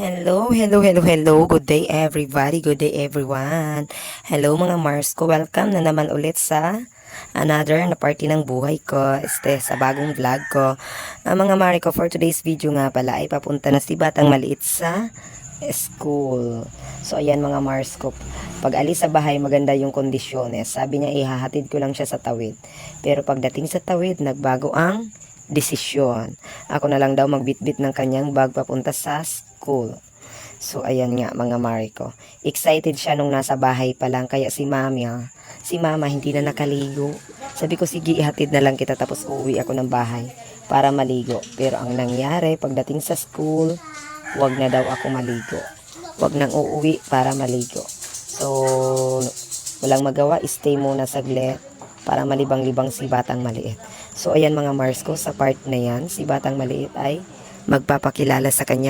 Hello. Good day everybody. Good day everyone. Hello mga Mars ko. Welcome na naman ulit sa another na party ng buhay ko. Sa bagong vlog ko. Mga Mari ko, for today's video nga pala ay papunta na si Batang Maliit sa school. So ayan mga Mars ko. Pag alis sa bahay maganda yung kondisyones. Sabi niya ihahatid ko lang siya sa tawid. Pero pagdating sa tawid nagbago ang desisyon. Ako na lang daw magbitbit ng kanyang bag papunta sa school. So, ayan nga mga Mariko. Excited siya nung nasa bahay pa lang. Kaya si mama hindi na nakaligo. Sabi ko, sige, ihatid na lang kita tapos uuwi ako ng bahay para maligo. Pero ang nangyari, pagdating sa school, wag na daw ako maligo. Wag nang uuwi para maligo. So, walang magawa, stay muna saglit para malibang-libang si Batang Maliit. So, ayan mga Mars ko, sa part na yan, si Batang Maliit ay magpapakilala sa kanyang